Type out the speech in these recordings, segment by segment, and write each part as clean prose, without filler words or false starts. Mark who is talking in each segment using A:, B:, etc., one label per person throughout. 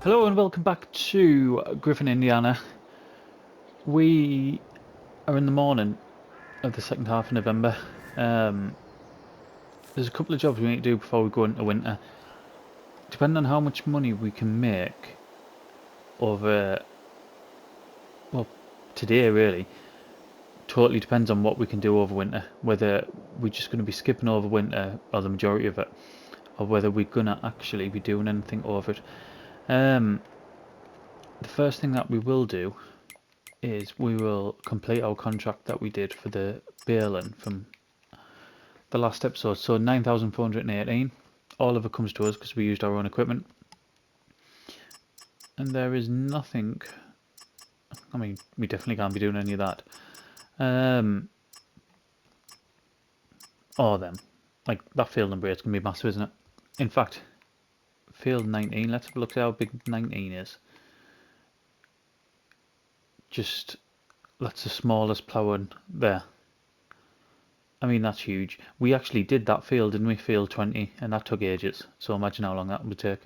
A: Hello and welcome back to Griffin, Indiana. We are in the morning of the second half of November. There's a couple of jobs we need to do before we go into winter. Depending on how much money we can make over, well, today really, totally depends on what we can do over winter. Whether we're just going to be skipping over winter, or the majority of it, or whether we're going to actually be doing anything over it. The first thing that we will do is we will complete our contract that we did for the baling from the last episode. So 9,418. All of it comes to us because we used our own equipment. And there is nothing... I mean, we definitely can't be doing any of that. Or them. Like, that field number 8 is going to be massive, isn't it? In fact, field 19, let's have a look at how big 19 is. Just, that's the smallest ploughing there. I mean, that's huge. We actually did that field, didn't we? Field 20, and that took ages. So imagine how long that would take.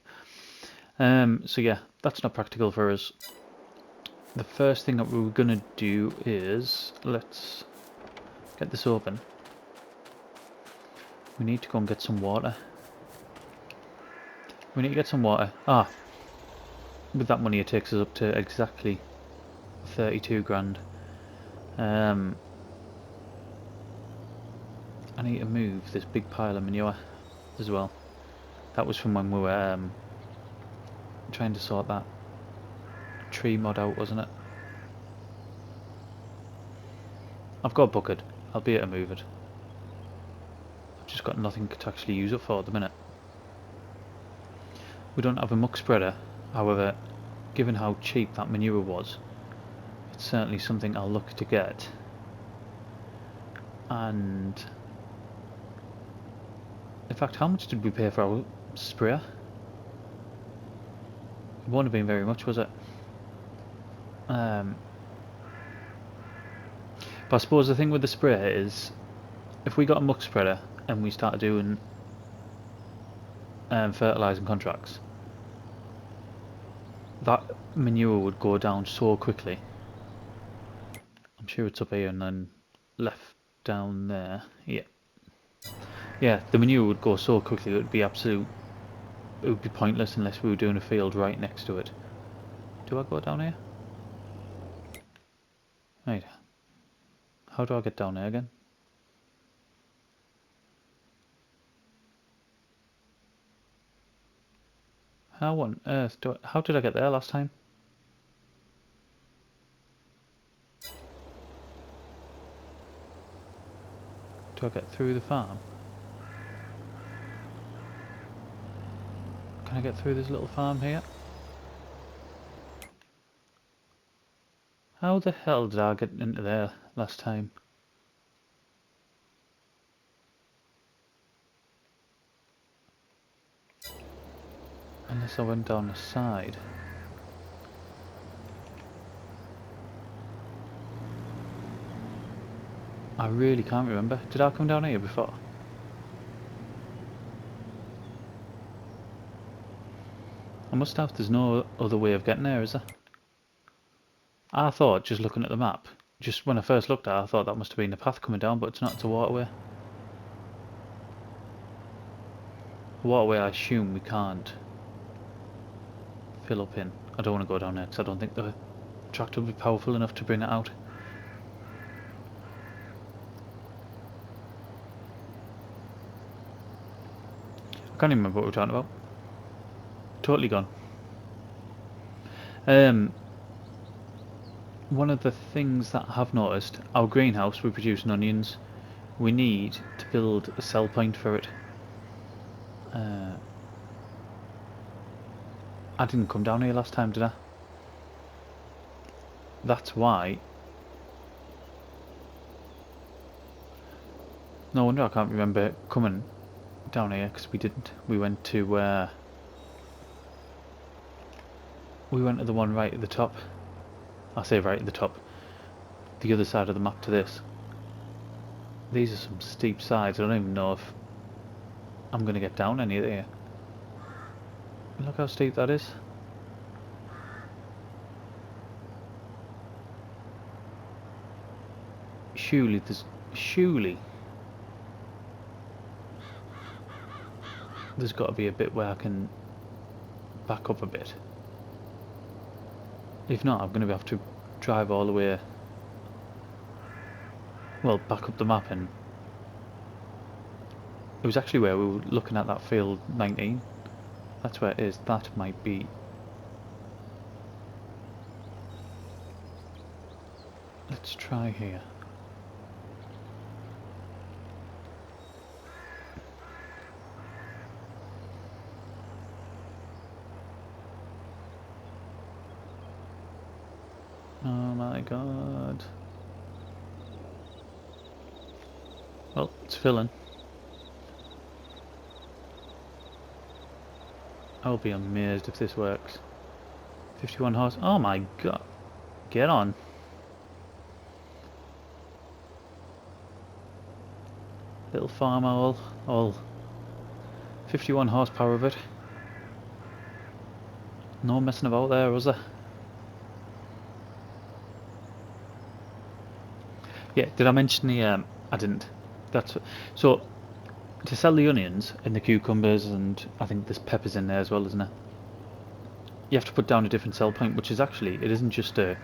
A: So yeah, that's not practical for us. The first thing that we're going to do is, let's get this open. We need to go and get some water. We need to get some water. With that money it takes us up to exactly 32 grand. I need to move this big pile of manure as well. That was from when we were trying to sort that tree mod out, wasn't it? I've got a bucket. I'll be able to move it. I've just got nothing to actually use it for at the minute. We don't have a muck spreader, however, given how cheap that manure was, it's certainly something I'll look to get. And in fact, how much did we pay for our sprayer? It won't have been very much, was it? But I suppose the thing with the sprayer is, if we got a muck spreader and we started doing fertilising contracts, that manure would go down so quickly. I'm sure it's up here and then left down there. Yeah, the manure would go so quickly it would be pointless unless we were doing a field right next to it. Do I go down here? Right. How do I get down there again? How on earth how did I get there last time? Do I get through the farm? Can I get through this little farm here? How the hell did I get into there last time? Unless I went down the side. I really can't remember. Did I come down here before? I must have. There's no other way of getting there, is there? I thought, just looking at the map, just when I first looked at it, I thought that must have been the path coming down, but it's not. It's a waterway. A waterway I assume we can't fill up in. I don't want to go down there because I don't think the tractor will be powerful enough to bring it out. I can't even remember what we were talking about. Totally gone. One of the things that I have noticed, our greenhouse, we're producing onions. We need to build a sell point for it. I didn't come down here last time, did I? That's why. No wonder I can't remember coming down here, because we didn't. We went to the one right at the top. I say right at the top. The other side of the map to this. These are some steep sides. I don't even know if I'm going to get down any of there. Look how steep that is. surely there's got to be a bit where I can back up a bit. If not, I'm going to have to drive all the way, well, back up the map. And it was actually where we were looking at that field 19. That's where it is. That might be. Let's try here. Oh my god. Well, it's filling. I'll be amazed if this works. 51 horse. Oh my god. Get on. Little farm owl. All 51 horsepower of it. No messing about there, was there? Yeah, did I mention the I didn't. That's so to sell the onions and the cucumbers, and I think there's peppers in there as well, isn't there? You have to put down a different sell point, which is actually it isn't just a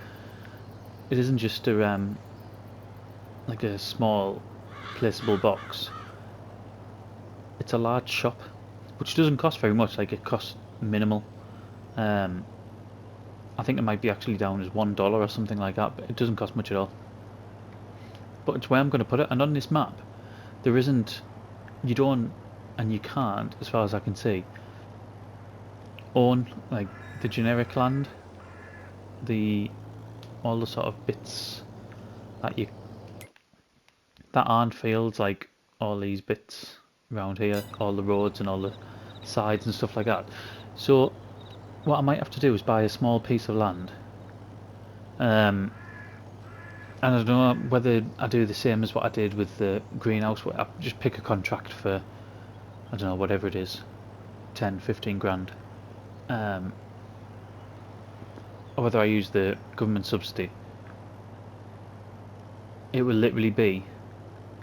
A: like a small placeable box. It's a large shop, which doesn't cost very much. Like, it costs minimal. I think it might be actually down as $1 or something like that, but it doesn't cost much at all. But it's where I'm going to put it, and on this map there isn't, you don't, and you can't, as far as I can see, own like the generic land, all the sort of bits that aren't fields, like all these bits around here, all the roads and all the sides and stuff like that. So what I might have to do is buy a small piece of land, and I don't know whether I do the same as what I did with the greenhouse, where I just pick a contract for, I don't know, whatever it is, 10, 15 grand, or whether I use the government subsidy. It will literally be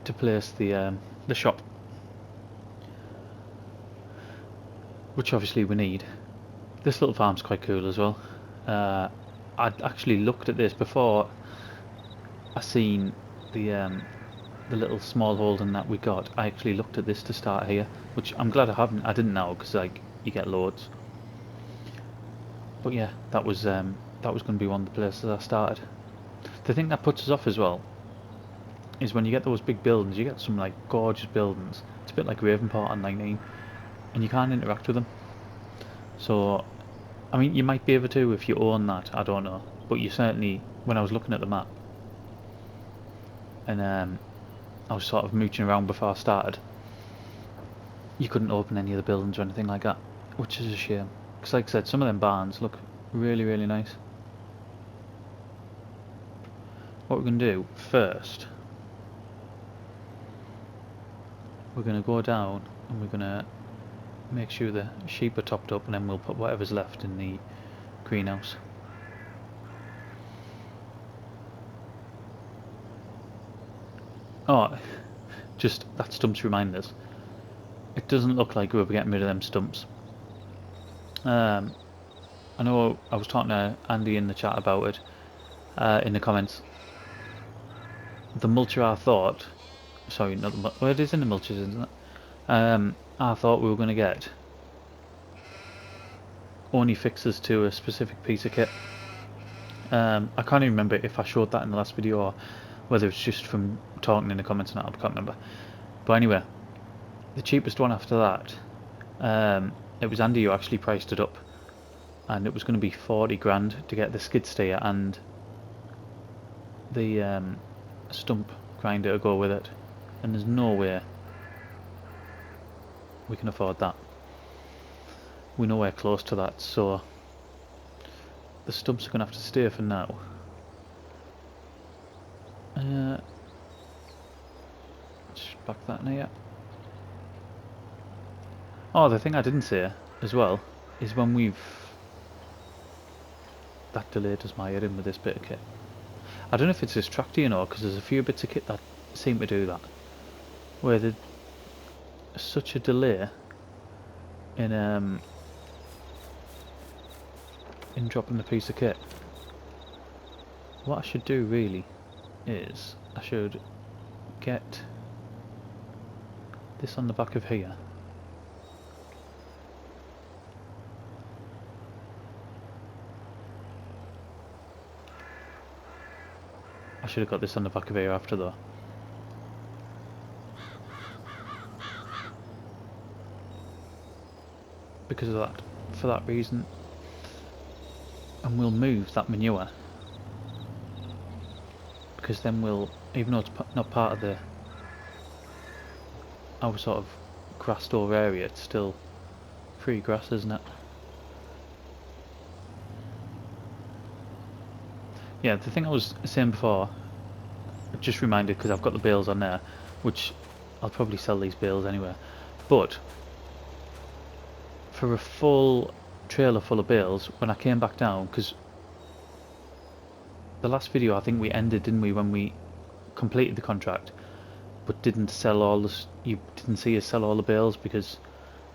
A: to place the shop, which obviously we need. This little farm's quite cool as well. I'd actually looked at this before I seen the little small holding that we got. I actually looked at this to start here, which I'm glad I didn't now, because like you get loads. But yeah, that was going to be one of the places I started. The thing that puts us off as well is when you get those big buildings. You get some like gorgeous buildings. It's a bit like Ravenport on 19, and you can't interact with them. So, I mean, you might be able to if you own that. I don't know, but you certainly. When I was looking at the map, and I was sort of mooching around before I started, you couldn't open any of the buildings or anything like that, which is a shame. Because like I said, some of them barns look really, really nice. What we're going to do first, we're going to go down and we're going to make sure the sheep are topped up, and then we'll put whatever's left in the greenhouse. Oh, just that stumps remind us. It doesn't look like we're getting rid of them stumps. I know I was talking to Andy in the chat about it, in the comments. The mulcher I thought, sorry, not the well, it is in the mulches, isn't it? I thought we were going to get only fixes to a specific piece of kit. I can't even remember if I showed that in the last video or whether it's just from talking in the comments or not. I can't remember. But anyway, the cheapest one after that, it was Andy who actually priced it up, and it was going to be 40 grand to get the skid steer and the stump grinder to go with it, and there's no way we can afford that. We're nowhere close to that, so the stumps are going to have to stay for now. Just back that in here. Oh, the thing I didn't say as well is when we've... That delayed us my head in with this bit of kit. I don't know if it's this tractor, you know, because there's a few bits of kit that seem to do that, where there's such a delay in dropping the piece of kit. What I should do really is I should get this on the back of here. I should have got this on the back of here after though. Because of that, for that reason. And we'll move that manure. Because then we'll, even though it's not part of our sort of grassed over area, it's still free grass, isn't it? Yeah, the thing I was saying before, I just reminded because I've got the bales on there, which I'll probably sell these bales anyway, but for a full trailer full of bales, when I came back down, because the last video I think we ended, didn't we, when we completed the contract, but didn't sell all this. You didn't see us sell all the bales because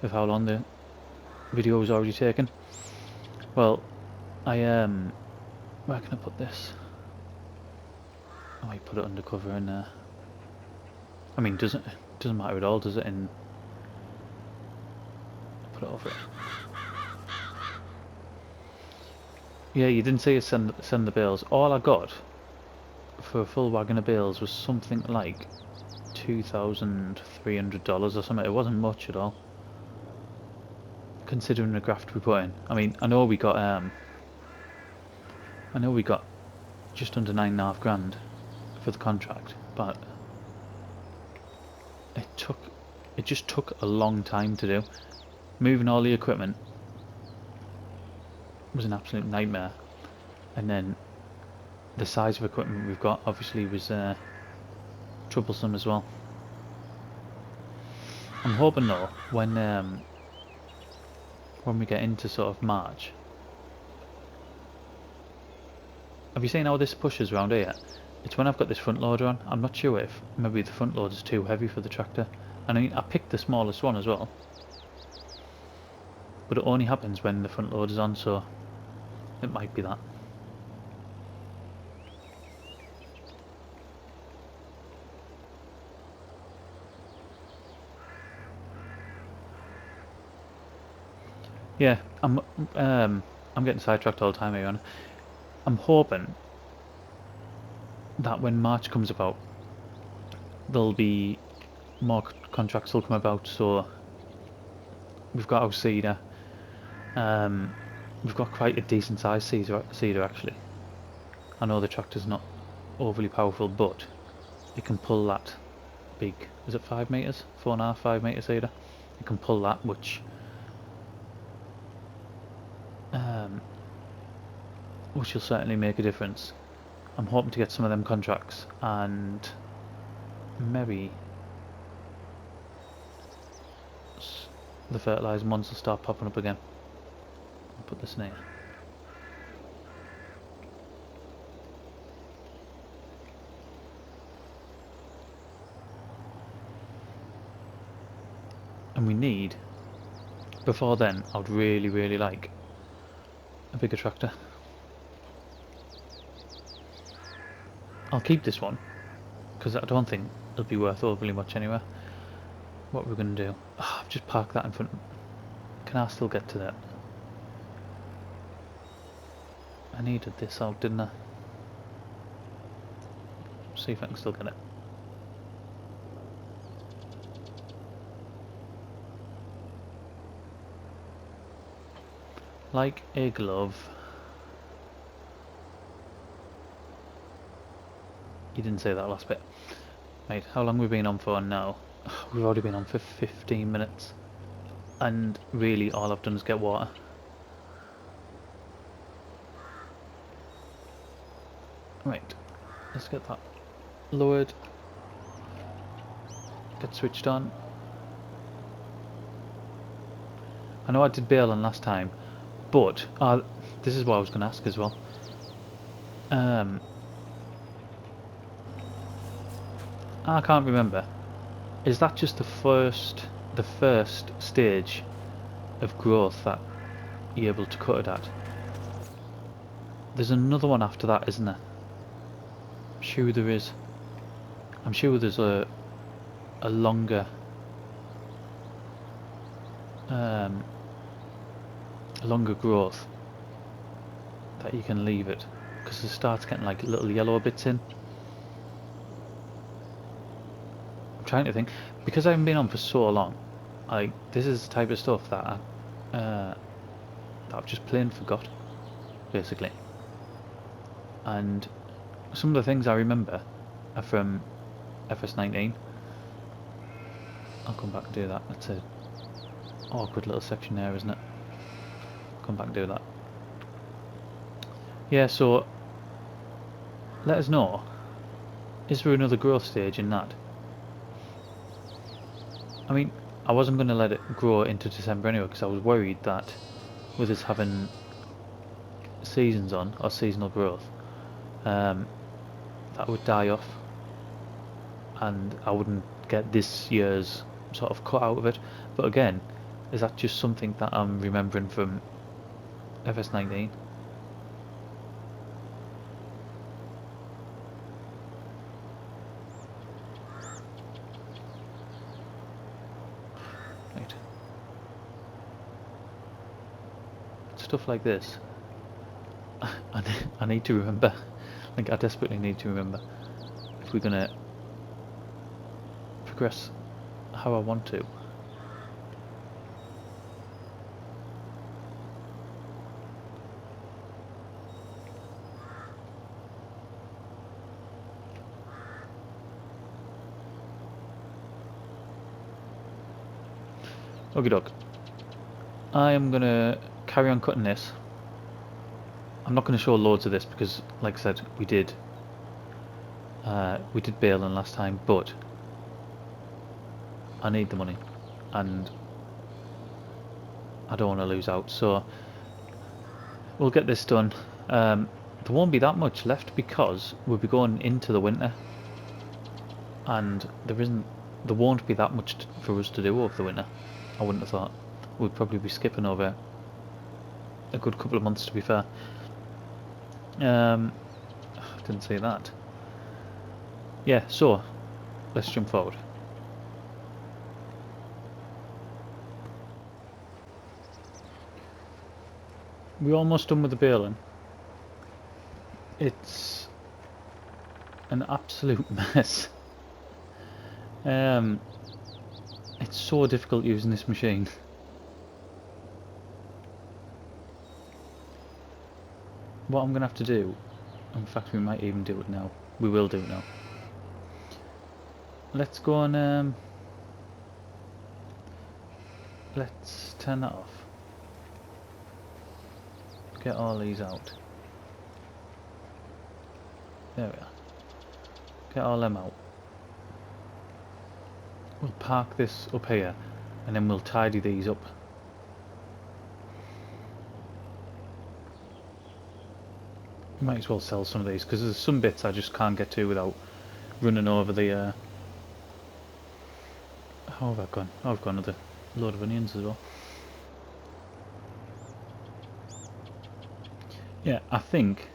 A: of how long the video was already taken. Well, where can I put this? I might put it undercover in there. I mean, doesn't matter at all, does it? In put it over it. Yeah, you didn't see us send the bales. All I got for a full wagon of bales was something like $2,300 or something. It wasn't much at all, considering the graft we put in. I mean, I know we got just under $9.5 grand for the contract, but it just took a long time to do. Moving all the equipment was an absolute nightmare, and then the size of equipment we've got obviously was troublesome as well. I'm hoping though, when we get into sort of March. Have you seen how this pushes around here? It's when I've got this front loader on. I'm not sure if maybe the front loader is too heavy for the tractor. And I mean, I picked the smallest one as well, but it only happens when the front loader's on, so it might be that. Yeah, I'm getting sidetracked all the time here, and I'm hoping that when March comes about, there'll be more contracts will come about. So we've got our seeder. We've got quite a decent sized seeder actually. I know the tractor's not overly powerful, but it can pull that big. Is it 5 meters? 4.5, 5 meter seeder. It can pull that, which will certainly make a difference. I'm hoping to get some of them contracts, and maybe the fertiliser ones will start popping up again. I'll put this in here. And we need, before then, I would really like a bigger tractor. I'll keep this one because I don't think it'll be worth overly much anyway. What we're going to do, I've just parked that in front. Can I still get to that? I needed this out, didn't I? See if I can still get it. Like a glove. You didn't say that last bit. Right, how long have we been on for now? We've already been on for 15 minutes. And really all I've done is get water. Right, let's get that lowered. Get switched on. I know I did bail on last time, but this is what I was going to ask as well. I can't remember. Is that just the first stage of growth that you're able to cut it at? There's another one after that, isn't there? I'm sure there is. I'm sure there's a longer um, longer growth that you can leave it, because it starts getting like little yellow bits in. I'm trying to think, because I haven't been on for so long, like this is the type of stuff that that I've just plain forgot, basically. And some of the things I remember are from FS19. I'll come back and do that. That's a awkward little section there, isn't it? Come back and do that. Yeah, so let us know, is there another growth stage in that? I mean, I wasn't going to let it grow into December anyway, because I was worried that with us having seasons on, or seasonal growth, that would die off and I wouldn't get this year's sort of cut out of it. But again, is that just something that I'm remembering from FS19? Right. Stuff like this. I need to remember. Like, I desperately need to remember if we're gonna progress how I want to. Okie doke. I am gonna carry on cutting this. I'm not going to show loads of this because, like I said, we did baling last time, but I need the money and I don't want to lose out, so we'll get this done. There won't be that much left because we'll be going into the winter, and there won't be that much for us to do over the winter. I wouldn't have thought. We'd probably be skipping over a good couple of months, to be fair. Didn't say that. Yeah, so let's jump forward. We're almost done with the baling. It's an absolute mess. It's so difficult using this machine. What I'm gonna have to do, in fact we might even do it now. We will do it now. Let's go and let's turn that off. Get all these out. There we are. Get all them out. We'll park this up here and then we'll tidy these up. Might as well sell some of these because there's some bits I just can't get to without running over the how have I gone? Oh, I've gone with a load of onions as well. Yeah, I think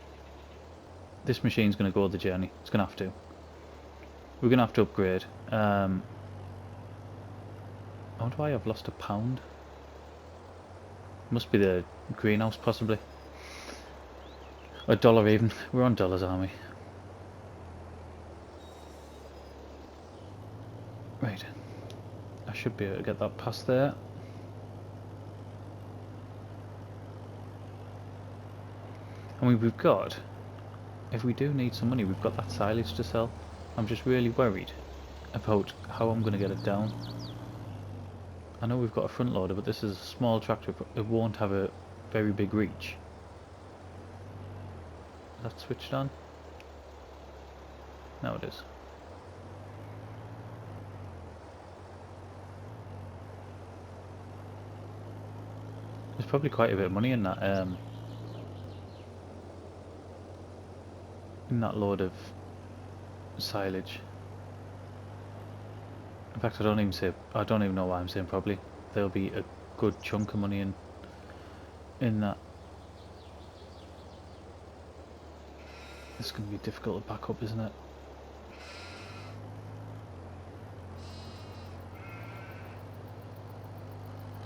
A: this machine's going to go the journey. It's going to have to. We're going to have to upgrade. How do I have lost £1? Must be the greenhouse, possibly. $1 even. We're on dollars, aren't we? Right. I should be able to get that past there. I mean, we've got, if we do need some money, we've got that silage to sell. I'm just really worried about how I'm going to get it down. I know we've got a front loader, but this is a small tractor, but it won't have a very big reach. Is that switched on? No, it is. There's probably quite a bit of money in that load of silage. In fact, I don't even know why I'm saying probably. There'll be a good chunk of money in that. It's going to be difficult to back up, isn't it?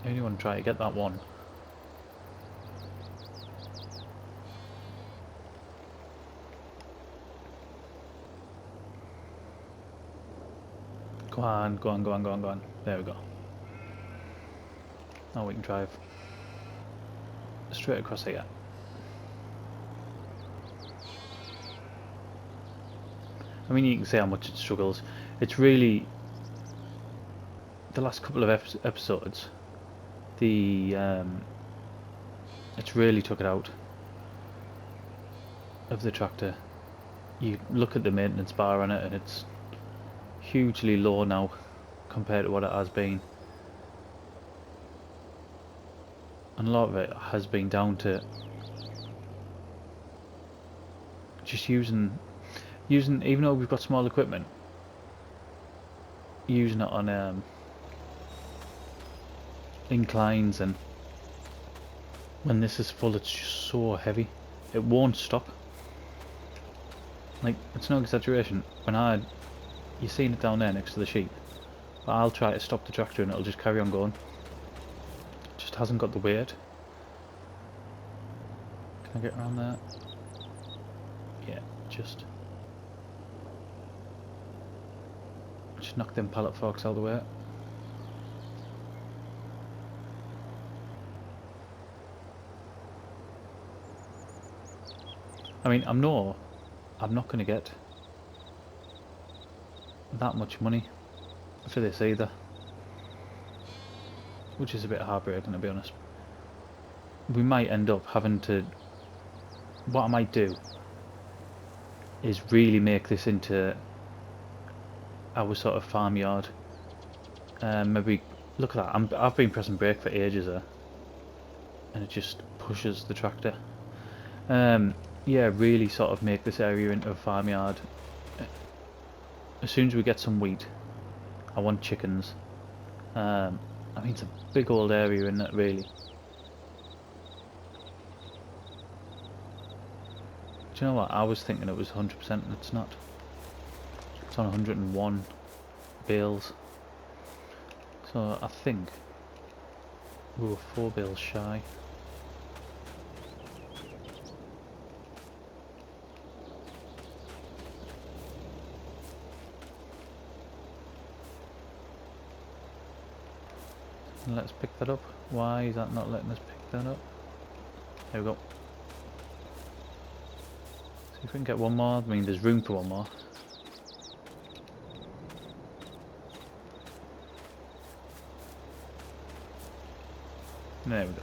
A: I only want to try to get that one. Go on, go on, go on, go on, go on. There we go. Now we can drive straight across here. I mean, you can see how much it struggles. It's really... the last couple of episodes, it's really took it out of the tractor. You look at the maintenance bar on it and it's hugely low now compared to what it has been. And a lot of it has been down to just using, even though we've got small equipment, using it on inclines, and when this is full it's just so heavy. It won't stop. Like, it's no exaggeration. You're seeing it down there next to the sheep, but I'll try to stop the tractor and it'll just carry on going. It just hasn't got the weight. Can I get around there? Yeah, just knock them pallet forks out of the way. I mean, I'm not going to get that much money for this either, which is a bit heartbreaking, to be honest. We might end up having to... what I might do is really make this into our sort of farmyard. Maybe... look at that, I've been pressing brake for ages there, and it just pushes the tractor. Yeah, really sort of make this area into a farmyard. As soon as we get some wheat, I want chickens. I mean, it's a big old area, isn't it, really? Do you know what? I was thinking it was 100% and it's not. It's on 101 bales. So I think we were 4 bales shy. Let's pick that up. Why is that not letting us pick that up? There we go. See if we can get one more. I mean, there's room for one more. There we go.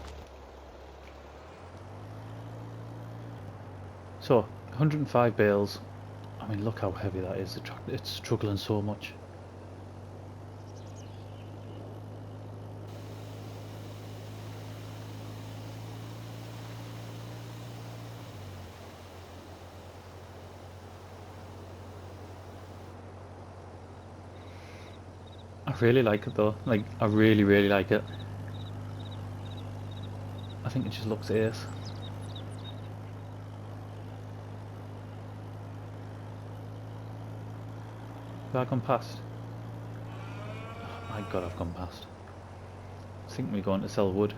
A: So, 105 bales. I mean, look how heavy that is. The tractor, it's struggling so much. I really like it though. Like, I really, really like it. I think it just looks ace. Have I gone past? Oh my god, I've gone past. I think we're going to sell wood.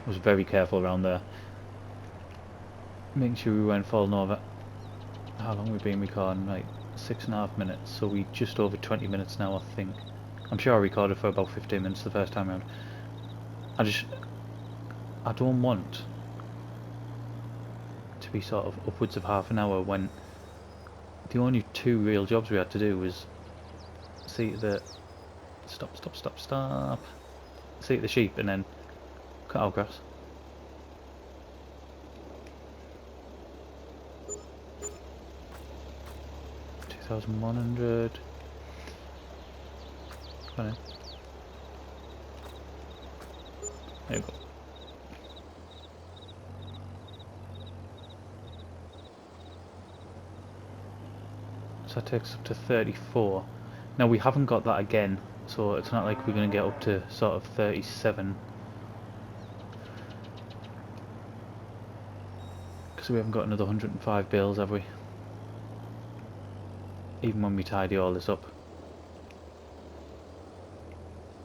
A: I was very careful around there, making sure we weren't falling over. How long have we been recording? Like 6.5 minutes, so we just over 20 minutes now, I think. I'm sure I recorded for about 15 minutes the first time around. I don't want to be sort of upwards of half an hour when the only 2 real jobs we had to do was see the... stop. See the sheep and then cut our grass. $2,100. Come on in. There we go. So that takes up to 34. Now we haven't got that again, so it's not like we're going to get up to sort of 37. Because we haven't got another 105 bales, have we? Even when we tidy all this up.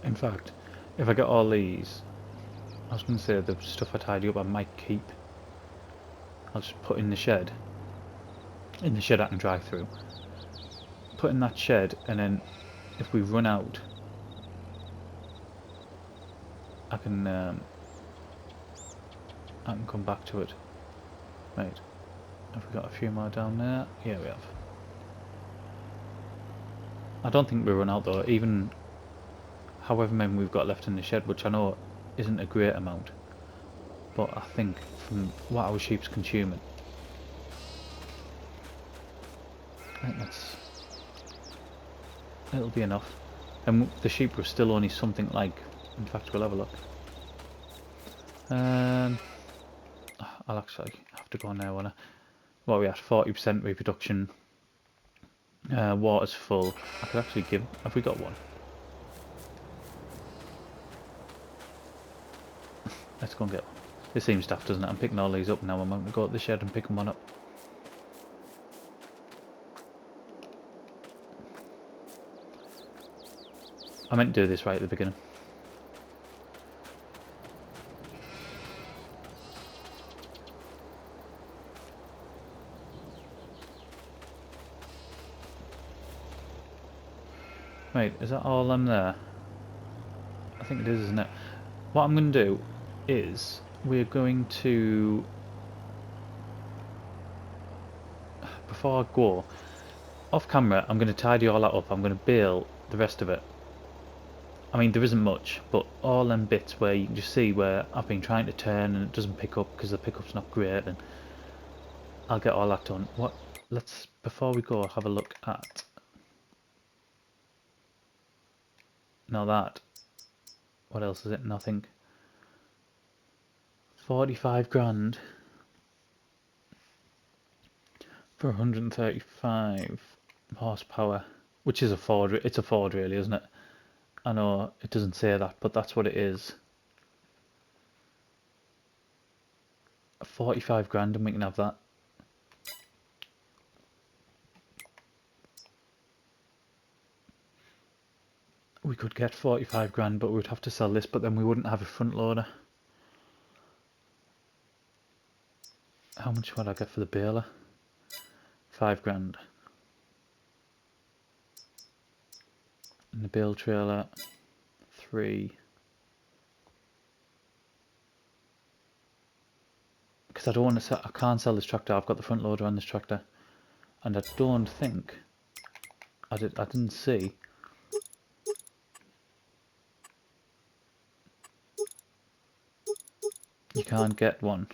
A: In fact, if I get all these, I was going to say the stuff I tidy up I might keep. I'll just put in the shed. In the shed I can drive through. Put in that shed, and then if we run out, I can come back to it. Right. Have we got a few more down there? Yeah, we have. I don't think we run out though, even however many we've got left in the shed, which I know isn't a great amount. But I think from what our sheep's consuming, I think it'll be enough. And the sheep were still only something like, in fact we'll have a look. I'll actually have to go on there, won't I? What are we at? 40% reproduction. Water's full. I could actually give... Have we got one? Let's go and get one. This seems daft, doesn't it? I'm picking all these up now. I'm going to go to the shed and pick them one up. I meant to do this right at the beginning. Right, is that all them there? I think it is, isn't it? What I'm going to do is we're going to... Before I go, off camera, I'm going to tidy all that up. I'm going to bale the rest of it. I mean, there isn't much, but all them bits where you can just see where I've been trying to turn and it doesn't pick up because the pickup's not great, and I'll get all that done. Let's, before we go, have a look at... Now that... What else is it? Nothing. 45 grand for 135 horsepower, which is a Ford. It's a Ford, really, isn't it? I know it doesn't say that, but that's what it is. 45 grand, and we can have that. We could get 45 grand, but we'd have to sell this, but then we wouldn't have a front loader. How much would I get for the baler? 5 grand. And the bale trailer, 3. Because I don't want to sell, I can't sell this tractor. I've got the front loader on this tractor, and I don't think I didn't see. You can't get one.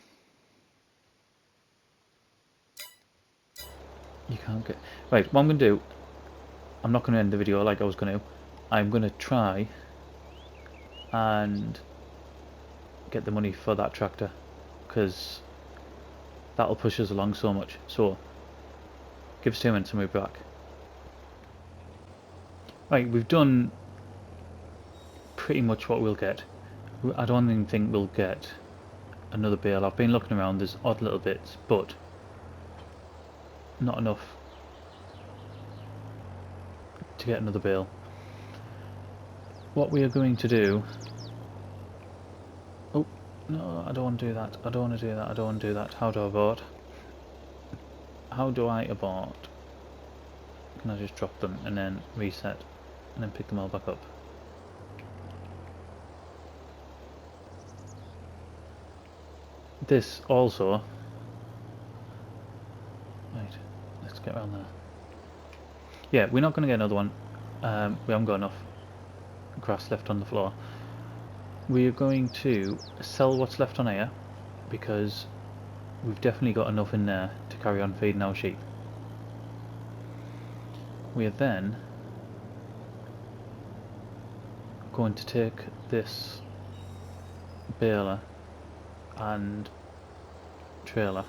A: You can't get... Right, what I'm going to do... I'm not going to end the video like I was going to. I'm going to try and get the money for that tractor, because that'll push us along so much. So, give us 2 minutes and we'll be back. Right, we've done pretty much what we'll get. I don't even think we'll get another bale. I've been looking around, there's odd little bits, but not enough to get another bale. What we are going to do... Oh, no, I don't want to do that. I don't want to do that. I don't want to do that. How do I abort? How do I abort? Can I just drop them and then reset and then pick them all back up? This also... Right, let's get around there. Yeah, we're not going to get another one. We haven't got enough grass left on the floor. We are going to sell what's left on here, because we've definitely got enough in there to carry on feeding our sheep. We are then going to take this baler and trailer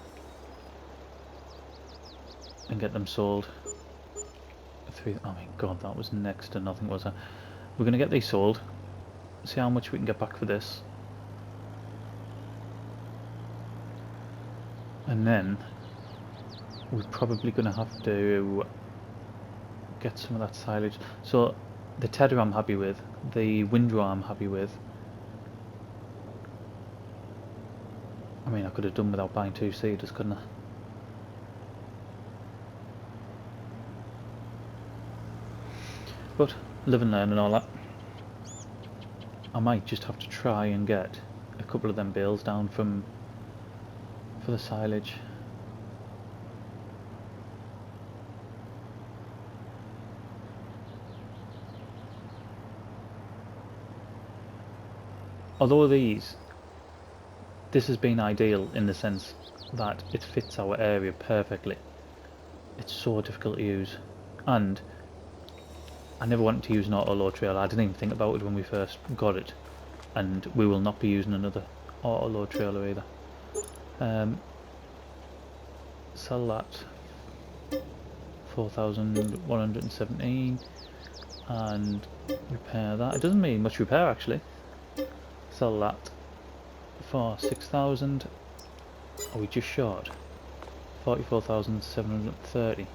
A: and get them sold. 3. Oh my god, that was next to nothing, was it? We're gonna get these sold. See how much we can get back for this. And then we're probably gonna have to get some of that silage. So the tedder I'm happy with, the windrow I'm happy with. I mean, I could have done without buying 2 seeders, couldn't I? But live and learn and all that. I might just have to try and get a couple of them bales down for the silage. Although this has been ideal in the sense that it fits our area perfectly. It's so difficult to use, and I never wanted to use an auto load trailer. I didn't even think about it when we first got it, and we will not be using another auto load trailer either. Sell that 4,117 and repair that. It doesn't need much repair actually. Sell that for 6,000. Are we just short? 44,730.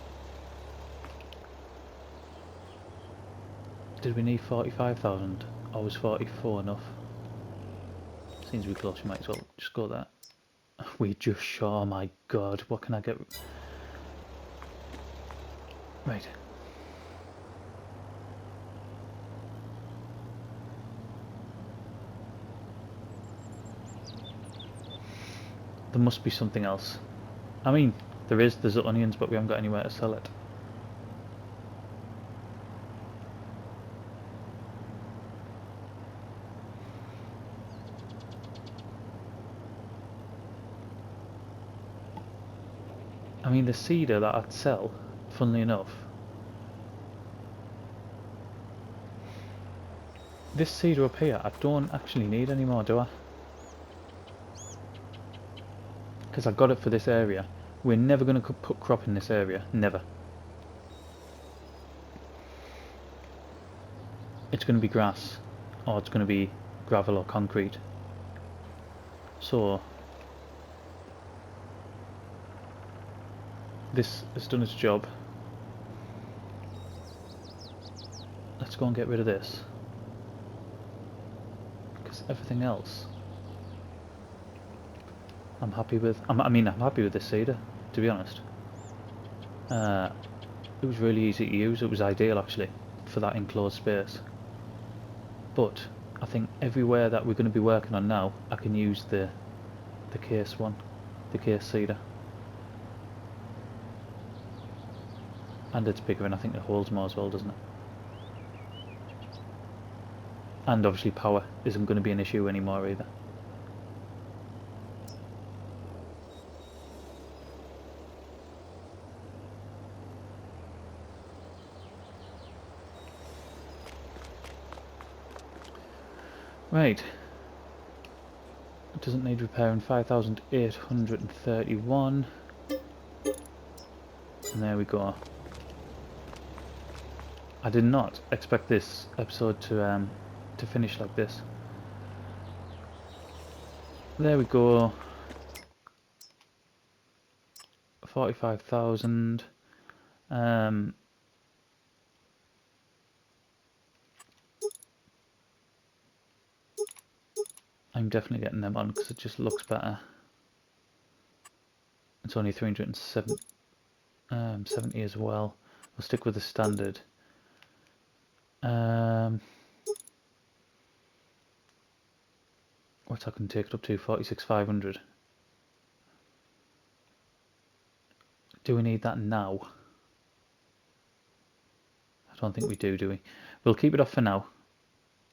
A: Did we need 45,000? Or was 44 enough? Seems to be close, we might as well just go there. We just short, oh my god, what can I get? Right. There must be something else. I mean, there's onions, but we haven't got anywhere to sell it. I mean, the cedar that I'd sell, funnily enough, this cedar up here, I don't actually need anymore, do I? Because I got it for this area. We're never going to put crop in this area, never. It's going to be grass, or it's going to be gravel or concrete. So this has done its job. Let's go and get rid of this, because everything else I'm happy with. I'm happy with this cedar, to be honest. It was really easy to use. It was ideal actually for that enclosed space. But I think everywhere that we're going to be working on now, I can use the case one, the case cedar. And it's bigger, and I think it holds more as well, doesn't it? And obviously power isn't going to be an issue anymore either. Right. It doesn't need repairing. 5,831. And there we go. I did not expect this episode to finish like this. There we go. 45,000. I'm definitely getting them on because it just looks better. It's only 370 as well. We'll stick with the standard. What's I can take it up to? 46,500. Do we need that now? I don't think we do we? We'll keep it off for now,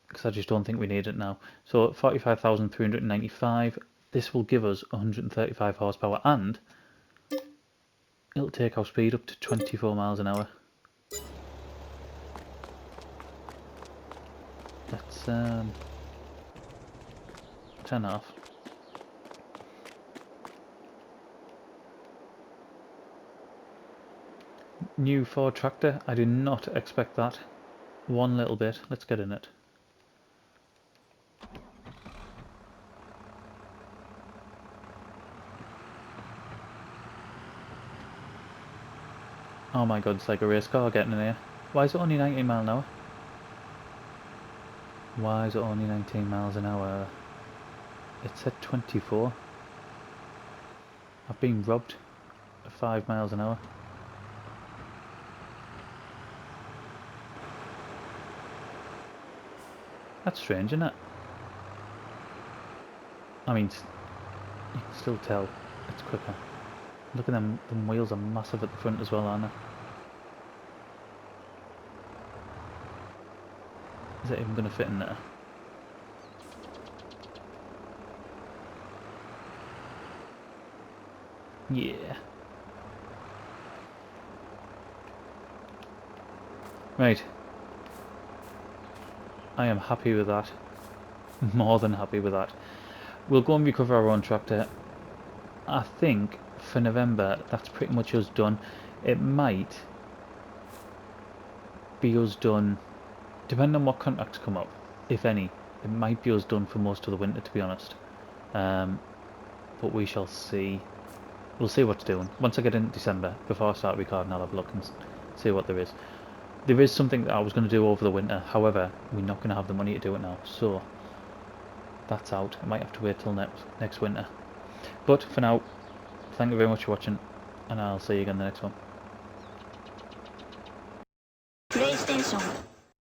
A: because I just don't think we need it now. So 45,395. This will give us 135 horsepower, and it'll take our speed up to 24 miles an hour. Let's turn that off. New Ford tractor. I do not expect that. One little bit. Let's get in it. Oh my god, it's like a race car getting in here. Why is it only 19 miles an hour? Why is it only 19 miles an hour? It said 24. I've been robbed at 5 miles an hour. That's strange, isn't it? I mean, you can still tell it's quicker. Look at them, them wheels are massive at the front as well, aren't they? Is it even going to fit in there? Yeah. Right. I am happy with that. More than happy with that. We'll go and recover our own tractor. I think for November that's pretty much us done. It might be us done, depending on what contracts come up, if any. It might be us done for most of the winter, to be honest. But we shall see. We'll see what's doing. Once I get in December, before I start recording, I'll have a look and see what there is. There is something that I was going to do over the winter, however, we're not going to have the money to do it now, so that's out. I might have to wait till next winter. But for now, thank you very much for watching, and I'll see you again in the next one.
B: PlayStation